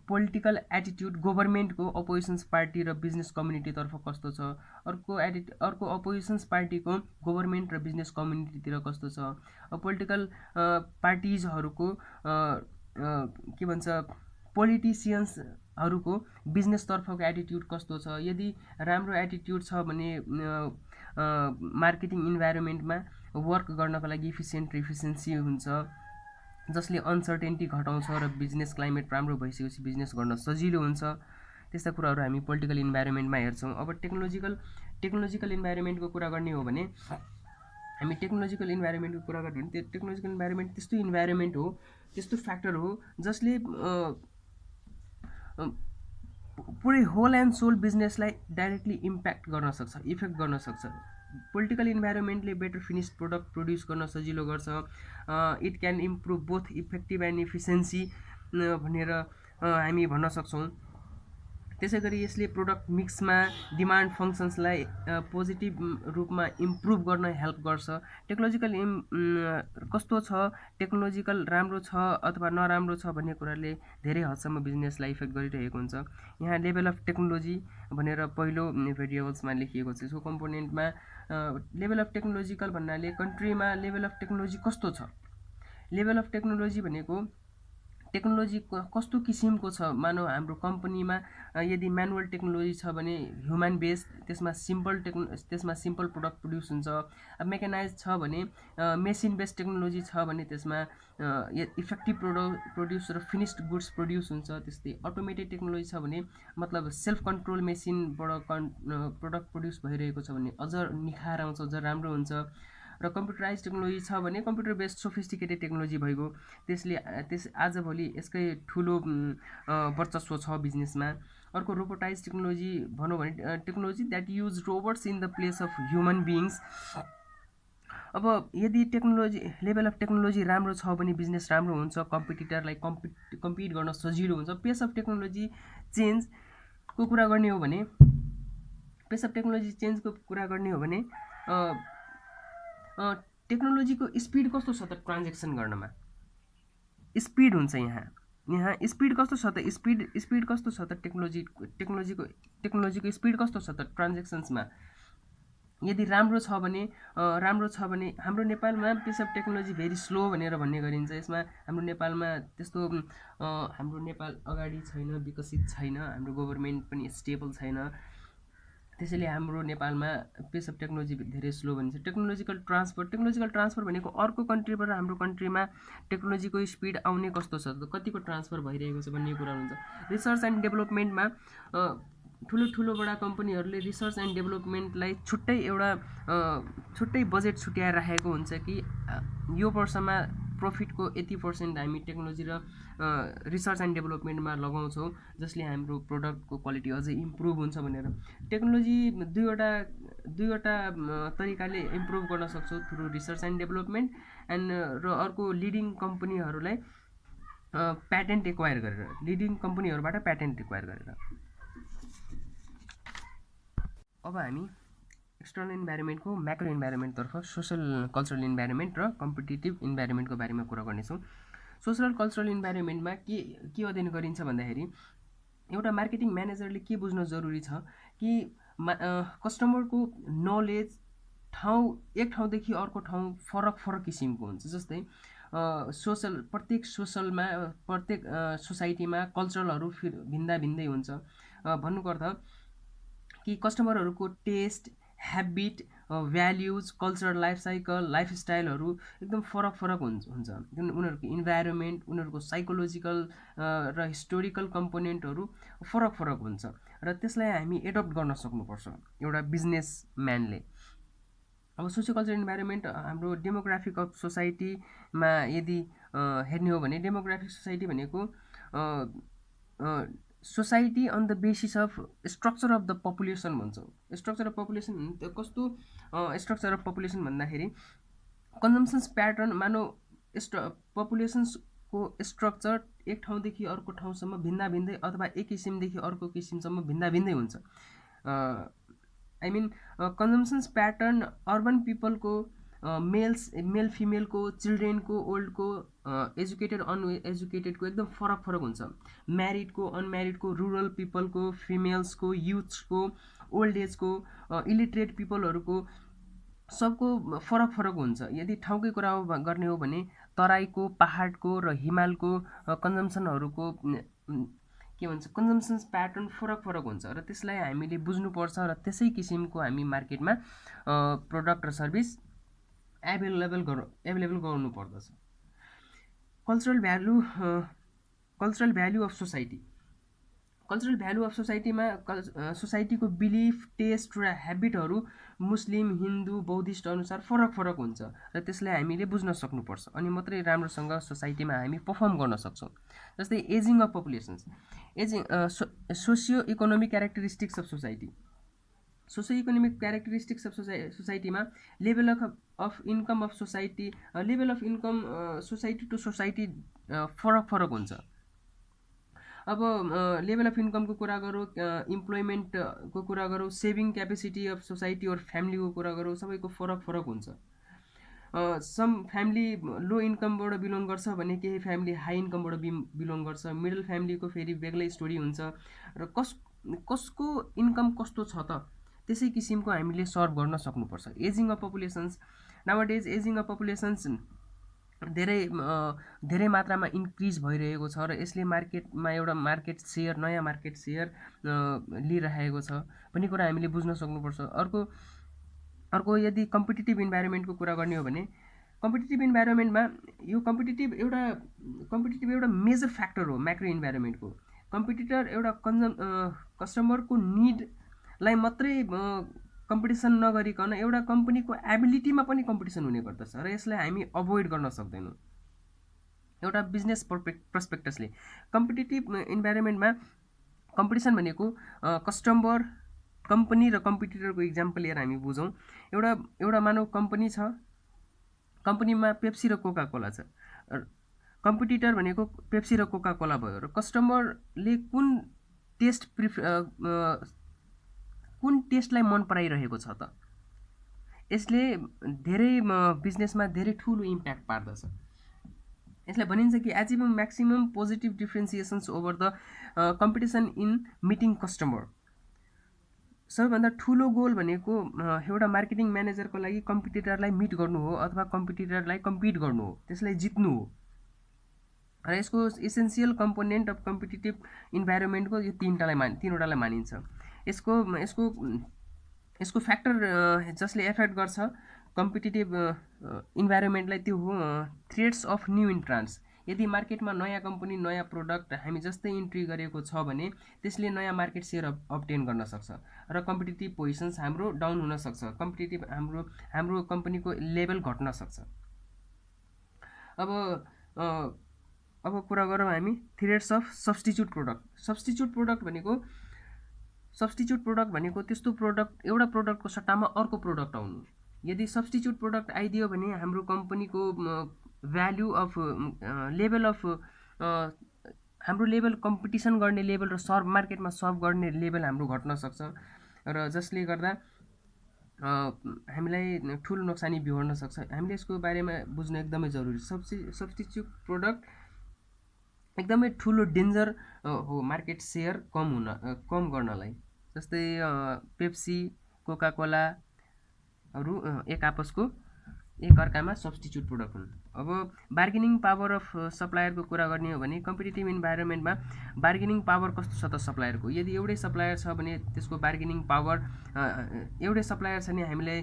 पोलिटिकल एटिट्युड गभर्मेन्टको अपोजिसन्स पार्टी र बिजनेस कम्युनिटीतर्फ कस्तो छ, अर्को अपोजिसन्स पार्टीको गभर्मेन्ट र बिजनेस कम्युनिटीतिर कस्तो छ। पोलिटिकल पार्टिजहरूको के भन्छ पोलिटिसियन्स अरूको बिजनेसतर्फको एटिट्युड कस्तो छ। यदि राम्रो एटिट्युड छ भने मार्केटिङ इन्भाइरोमेन्टमा वर्क गर्नको लागि इफिसियन्सी हुन्छ, जसले अनसर्टेन्टी घटाउँछ र बिजनेस क्लाइमेट राम्रो भइसकेपछि बिजनेस गर्न सजिलो हुन्छ। त्यस्ता कुराहरू हामी पोलिटिकल इन्भाइरोमेन्टमा हेर्छौँ। अब टेक्नोलोजिकल इन्भाइरोमेन्टको कुरा गर्ने हो भने हामी टेक्नोलोजिकल इन्भाइरोमेन्टको कुरा गर्यो भने त्यो टेक्नोलोजिकल इन्भाइरोमेन्ट त्यस्तो इन्भाइरोमेन्ट हो, त्यस्तो फ्याक्टर हो जसले पुरै होल एन्ड सोल बिजनेसलाई डाइरेक्टली इम्प्याक्ट गर्न सक्छ, इफेक्ट गर्न सक्छ। पोलिटिकल इन्भाइरोमेन्टले बेटर फिनिस्ड प्रोडक्ट प्रड्युस गर्न सजिलो गर्छ। It can improve both effective and efficiency भनेर हामी भन्न सक्छौँ। त्यसै गरी यसले प्रोडक्ट मिक्समा डिमान्ड फङ्सन्सलाई पोजिटिभ रूपमा इम्प्रुभ गर्न हेल्प गर्छ। टेक्नोलोजिकल कस्तो छ, टेक्नोलोजिकल राम्रो छ अथवा नराम्रो छ भन्ने कुराले धेरै हदसम्म बिजनेसलाई इफेक्ट गरिरहेको हुन्छ। यहाँ लेभल अफ टेक्नोलोजी भनेर पहिलो भेरिएबल्समा लेखिएको छ। यसको कम्पोनेन्टमा लेभल अफ टेक्नोलोजिकल भन्नाले कन्ट्रीमा लेभल अफ टेक्नोलोजी कस्तो छ। लेभल अफ टेक्नोलोजी भनेको टेक्नोलोजी कस्तो किसिमको छ। मानौ हाम्रो कम्पनीमा यदि म्यानुअल टेक्नोलोजी छ भने ह्युमन बेस्ड, त्यसमा सिम्पल प्रोडक्ट प्रड्युस हुन्छ। अब मेकानाइज छ भने मेसिन बेस्ड टेक्नोलोजी छ भने त्यसमा इफेक्टिभ प्रड्युस र फिनिस्ड गुड्स प्रड्युस हुन्छ। त्यस्तै अटोमेटेड टेक्नोलोजी छ भने मतलब सेल्फ कन्ट्रोल मेसिनबाट प्रोडक्ट प्रड्युस भइरहेको छ भने अझ निखार आउँछ, अझ राम्रो हुन्छ। र कम्प्युटराइज टेक्नोलोजी छ भने कम्प्युटर बेस्ड सोफिस्टिकेटेड टेक्नोलोजी भइगयो। त्यसले आजभोलि यसकै ठुलो वर्चस्व छ बिजनेसमा। अर्को रोबोटाइज टेक्नोलोजी भनौँ भने technology that use robots in the place of human beings. अब यदि लेभल अफ टेक्नोलोजी राम्रो छ भने बिजनेस राम्रो हुन्छ, कम्पिटिटरलाई कम्पिट गर्न सजिलो हुन्छ। पेस अफ टेक्नोलोजी चेन्जको कुरा गर्ने हो भने टेक्नोलोजीको स्पिड कस्तो छ त ट्रान्जेक्सन गर्नमा, स्पिड हुन्छ। यहाँ स्पिड कस्तो छ त, स्पिड कस्तो छ त टेक्नोलोजीको स्पिड कस्तो छ त ट्रान्जेक्सन्समा। यदि राम्रो छ भने हाम्रो नेपालमा पेस अफ टेक्नोलोजी भेरी स्लो भनेर भन्ने गरिन्छ। यसमा हाम्रो नेपालमा त्यस्तो हाम्रो नेपाल अगाडि छैन, विकसित छैन, हाम्रो गभर्मेन्ट पनि स्टेबल छैन। त्यसैले हाम्रो नेपालमा पेस अफ टेक्नोलोजी धेरै स्लो भनिन्छ। टेक्नोलोजिकल ट्रान्सफर भनेको अर्को कन्ट्रीबाट हाम्रो कन्ट्रीमा टेक्नोलोजीको स्पिड आउने कस्तो छ, कतिको ट्रान्सफर भइरहेको छ भन्ने कुरा हुन्छ। रिसर्च एन्ड डेभलपमेन्टमा ठुलो बडा कम्पनीहरूले रिसर्च एन्ड डेभलपमेन्टलाई छुट्टै बजेट छुट्याएर राखेको हुन्छ कि यो वर्षमा प्रफिटको यति % हामी टेक्नोलोजी र रिसर्च एन्ड डेभलपमेन्टमा लगाउँछौँ, जसले हाम्रो प्रोडक्टको क्वालिटी अझै इम्प्रुभ हुन्छ भनेर। टेक्नोलोजी दुईवटा तरिकाले इम्प्रुभ गर्न सक्छौँ, थ्रु रिसर्च एन्ड डेभलपमेन्ट र अर्को लिडिङ कम्पनीहरूलाई प्याटेन्ट एक्वायर गरेर, लिडिङ कम्पनीहरूबाट प्याटेन्ट एक्वायर गरेर। अब हामी एक्सटर्नल इन्भाइरोमेन्टको म्याक्रो इन्भाइरोमेन्टतर्फ सोसल कल्चरल इन्भाइरोमेन्ट र कम्पिटिटिभ इन्भाइरोमेन्टको बारेमा कुरा गर्नेछौँ। सोसल कल्चरल इन्भाइरोमेन्टमा के अध्ययन गरिन्छ भन्दाखेरि एउटा मार्केटिङ म्यानेजरले के बुझ्न जरुरी छ कि कस्टमरको नलेज एक ठाउँदेखि अर्को ठाउँ फरक किसिमको हुन्छ। जस्तै प्रत्येक सोसाइटीमा कल्चरलहरू भिन्दै हुन्छ। भन्नुको अर्थ कि कस्टमरहरूको taste, habit, values, culture, life cycle, लाइफस्टाइलहरू एकदम फरक हुन्छ। उनीहरूको इन्भाइरोमेन्ट, उनीहरूको साइकोलोजिकल र हिस्टोरिकल कम्पोनेन्टहरू फरक हुन्छ र त्यसलाई हामी एडप्ट गर्न सक्नुपर्छ एउटा बिजनेसम्यानले। अब सोसियोकल्चरल इन्भाइरोमेन्ट हाम्रो डेमोग्राफिक अफ सोसाइटीमा यदि हेर्ने हो भने डेमोग्राफिक सोसाइटी भनेको society on the basis of structure of the population भन्छौँ। स्ट्रक्चर अफ पपुलेसन कस्तो स्ट्रक्चर अफ पपुलेसन भन्दाखेरि कन्जम्सन्स प्याटर्न, मानौ पपुलेसन्सको स्ट्रक्चर एक ठाउँदेखि अर्को ठाउँसम्म भिन्दै अथवा एक किसिमदेखि अर्को किसिमसम्म भिन्दै हुन्छ। I mean consumptions pattern urban पिपलको, मेल फिमेलको, चिल्ड्रेनको, ओल्डको, एजुकेटेड अनएजुकेटेडको एकदम फरक हुन्छ। म्यारिडको, अनम्यारिडको, रुरल पिपलको, फिमेल्सको, युथ्सको, ओल्ड एजको, इलिटरेट पिपलहरूको सबको फरक हुन्छ। यदि ठाउँकै कुरा गर्ने हो भने तराईको, पहाडको र हिमालको कन्जम्सनहरूको के भन्छ कन्जम्सन्स प्याटर्न फरक फरक हुन्छ र त्यसलाई हामीले बुझ्नुपर्छ र त्यसै किसिमको हामी मार्केटमा प्रोडक्ट र सर्भिस एभाइलेबल गर्नुपर्दछ। Cultural value of society. Cultural value of सोसाइटीमा सोसाइटीको बिलिफ, टेस्ट र ह्याबिटहरू मुस्लिम, हिन्दू, बौद्धिस्ट अनुसार फरक फरक हुन्छ र त्यसलाई हामीले बुझ्न सक्नुपर्छ अनि मात्रै राम्रोसँग सोसाइटीमा हामी पर्फर्म गर्न सक्छौँ। जस्तै aging of populations, socio economic characteristics of society. Socio economic characteristics of सोसाइटीमा level of income of society, level of income society to society फरक फरक हुन्छ। अब लेभल अफ इन्कमको कुरा गरौँ, इम्प्लोइमेन्टको कुरा गरौँ, सेभिङ क्यापेसिटी अफ सोसाइटी और फ्यामिलीको कुरा गरौँ, सबैको फरक फरक हुन्छ। सम फ्यामिली लो इन्कमबाट बिलोङ गर्छ भने केही फ्यामिली हाई इन्कमबाट बिलोङ गर्छ। मिडल फ्यामिलीको फेरि बेग्लै स्टोरी हुन्छ र कसको इन्कम कस्तो छ त त्यसै किसिमको हामीले सर्भ गर्न सक्नुपर्छ। Aging of populations, nowadays aging of populations धेरै मात्रामा इन्क्रिज भइरहेको छ र यसले मार्केटमा एउटा नयाँ मार्केट सेयर लिइरहेको छ भन्ने कुरा हामीले बुझ्न सक्नुपर्छ। अर्को यदि कम्पिटिटिभ इन्भाइरोमेन्टको कुरा गर्ने हो भने कम्पिटिटिभ इन्भाइरोमेन्टमा यो कम्पिटिटिभ एउटा मेजर फ्याक्टर हो म्याक्रो इन्भाइरोमेन्टको। कम्पिटिटर एउटा कस्टमरको निडलाई मात्रै कम्पिटिसन नगरिकन एउटा कम्पनीको एबिलिटीमा पनि कम्पिटिसन हुने गर्दछ र यसलाई हामी अभोइड गर्न सक्दैनौँ। एउटा बिजनेस पर्सपेक्टिभले कम्पिटिटिभ इन्भाइरोमेन्टमा कम्पिटिसन भनेको कस्टमर, कम्पनी र कम्पिटिटरको इक्जाम्पल लिएर हामी बुझौँ। एउटा मानव कम्पनी छ, कम्पनीमा पेप्सी र कोका कोला छ। कम्पिटिटर भनेको पेप्सी र कोका कोला भयो र कस्टमरले कुन टेस्टलाई मन पराइरहेको छ त यसले धेरै बिजनेसमा धेरै ठुलो इम्प्याक्ट पार्दछ। यसलाई भनिन्छ कि achieving maximum positive differentiations over the competition in meeting customer. सबैभन्दा ठुलो गोल भनेको एउटा मार्केटिङ म्यानेजरको लागि कम्पिटिटरलाई मिट गर्नु हो अथवा कम्पिटिटरलाई कम्पिट गर्नु हो, त्यसलाई जित्नु हो र यसको इसेन्सियल कम्पोनेन्ट अफ कम्पिटिटिभ इन्भाइरोमेन्टको यो तीनवटालाई मानिन्छ। यसको फ्याक्टर जसले एफेक्ट गर्छ कम्पिटिटिभ इन्भाइरोमेन्टलाई त्यो हो थ्रेट्स अफ न्यू इन्ट्रान्स। यदि मार्केटमा नयाँ कम्पनी, नयाँ प्रोडक्ट हामी जस्तै इन्ट्री गरेको छ भने त्यसले नयाँ मार्केट सेयर अब्टेन गर्न सक्छ र कम्पिटिटिभ पोजिसन्स हाम्रो डाउन हुन सक्छ, हाम्रो कम्पनीको लेभल घट्न सक्छ। अब कुरा गरौँ हामी threats of substitute product. Substitute product भनेको त्यस्तो प्रोडक्ट, एउटा प्रोडक्टको सट्टामा अर्को प्रोडक्ट आउनु। यदि सब्स्टिट्युट प्रोडक्ट आइदियो भने हाम्रो कम्पनीको भ्यालु अफ लेभल अफ हाम्रो लेभल, कम्पिटिसन गर्ने लेभल र मार्केटमा सर्भ गर्ने लेभल हाम्रो घट्न सक्छ र जसले गर्दा हामीलाई ठुलो नोक्सानी बिहोर्न सक्छ। हामीले यसको बारेमा बुझ्न एकदमै जरुरी छ। सब्स्टिट्युट प्रोडक्ट एकदमै ठुलो डेन्जर हो मार्केट सेयर कम गर्नलाई। जस्तै पेप्सी, कोका कोलाहरू एकअर्कामा सब्स्टिट्युट प्रोडक्ट हुन्। अब बार्गेनिङ पावर अफ सप्लायरको कुरा गर्ने हो भने कम्पिटिटिभ इन्भाइरोमेन्टमा बार्गेनिङ पावर कस्तो छ त सप्लायरको। यदि एउटै सप्लायर छ भने त्यसको बार्गेनिङ पावर, एउटै सप्लायर छ भने हामीलाई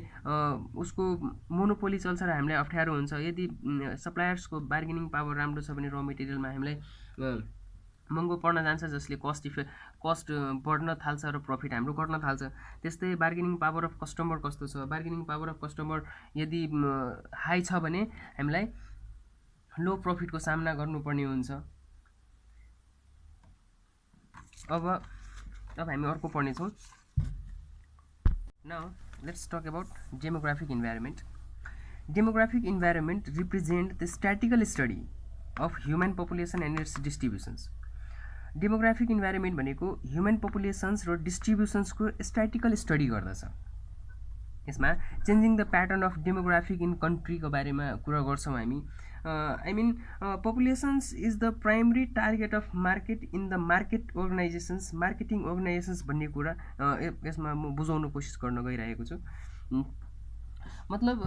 उसको मोनोपोली चल्छ र हामीलाई अप्ठ्यारो हुन्छ। यदि सप्लायर्सको बार्गेनिङ पावर राम्रो छ भने र मेटेरियलमा हामीलाई महँगो पर्न जान्छ, जसले कस्ट बढ्न थाल्छ र प्रफिट हाम्रो घट्न थाल्छ। त्यस्तै बार्गेनिङ पावर अफ कस्टमर कस्तो छ। बार्गेनिङ पावर अफ कस्टमर यदि हाई छ भने हामीलाई लो प्रफिटको सामना गर्नुपर्ने हुन्छ। अब हामी अर्को पढ्नेछौँ। Now let's talk about demographic environment. Demographic environment represent the statical study of human population and its distributions. Demographic environment भनेको ह्युमन पपुलेसन्स र डिस्ट्रिब्युसन्सको स्ट्याटिकल स्टडी गर्दछ। यसमा changing the pattern of demographic in कन्ट्रीको बारेमा कुरा गर्छौँ हामी। Populations is the primary target of market in the marketing organizations भन्ने कुरा यसमा म बुझाउन कोसिस गर्न गइरहेको छु। मतलब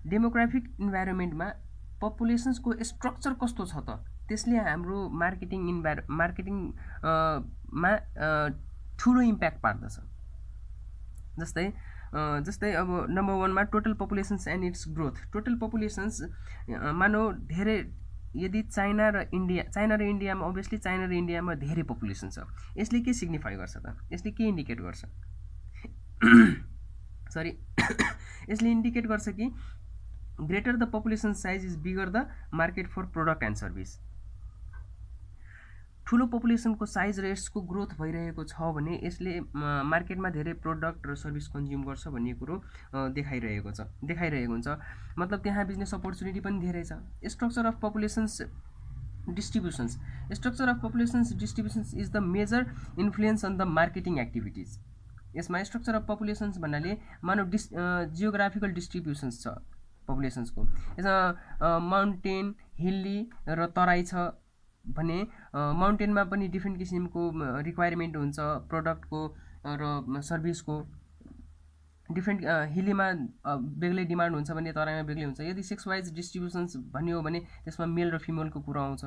डेमोग्राफिक इन्भाइरोमेन्टमा पपुलेसन्सको स्ट्रक्चर कस्तो छ त त्यसले हाम्रो मार्केटिङमा ठुलो इम्प्याक्ट पार्दछ। जस्तै अब नम्बर 1 मा total populations and its growth. Total populations मानौ धेरै, यदि चाइना र इन्डियामा अभियसली चाइना र इन्डियामा धेरै पपुलेसन छ। यसले के सिग्निफाई गर्छ त? यसले के इन्डिकेट गर्छ? सरी यसले इन्डिकेट गर्छ कि greater the population size is bigger the market for product and service. ठुलो पपुलेसनको साइज र यसको ग्रोथ भइरहेको छ भने यसले मार्केटमा धेरै प्रोडक्ट र सर्भिस कन्ज्युम गर्छ भन्ने कुरो देखाइरहेको हुन्छ। मतलब त्यहाँ बिजनेस अपर्च्युनिटी पनि धेरै छ। Structure of populations distributions is the major influence on the marketing activities. यसमा स्ट्रक्चर अफ पपुलेसन्स भन्नाले मानव जियोग्राफिकल डिस्ट्रिब्युसन्स छ पपुलेसन्सको। यसमा माउन्टेन, हिल्ली र तराई छ भने माउन्टेनमा पनि डिफ्रेन्ट किसिमको रिक्वायरमेन्ट हुन्छ प्रोडक्टको र सर्भिसको। डिफ्रेन्ट हिल्लीमा बेग्लै डिमान्ड हुन्छ भने तराईमा बेग्लै हुन्छ। यदि सेक्स वाइज डिस्ट्रिब्युसन्स भन्ने हो भने त्यसमा मेल र फिमेलको कुरा आउँछ।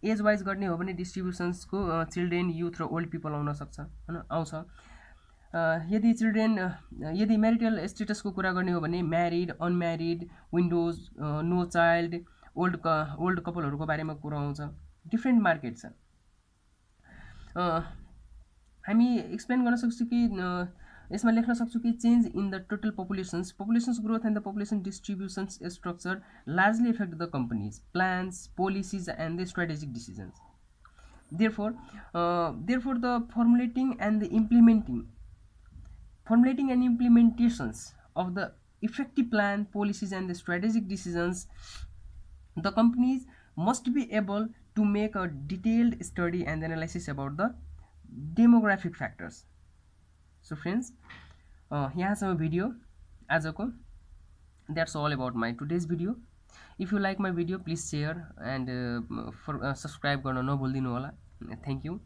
एज वाइज गर्ने हो भने डिस्ट्रिब्युसन्सको चिल्ड्रेन, युथ र ओल्ड पिपल आउन सक्छ हैन, आउँछ। यदि म्यारिटल स्टेटसको कुरा गर्ने हो भने married, unmarried, widows, no child, old कपलहरूको बारेमा कुरा आउँछ। डिफ्रेन्ट मार्केट छ। हामी एक्सप्लेन गर्न सक्छौँ कि यसमा लेख्न सक्छौँ कि change in the total populations growth and the population distributions structure largely effect the companies plans, policies and the strategic decisions. Therefore, the formulating and implementations of the effective plan, policies and the strategic decisions, the companies must be able to make a detailed study and analysis about the demographic factors. So friends, यहाँसम्म video आजको। That's all about my today's video. If you like my video, please share and subscribe गर्न नभुल्दिनु होला। Thank you.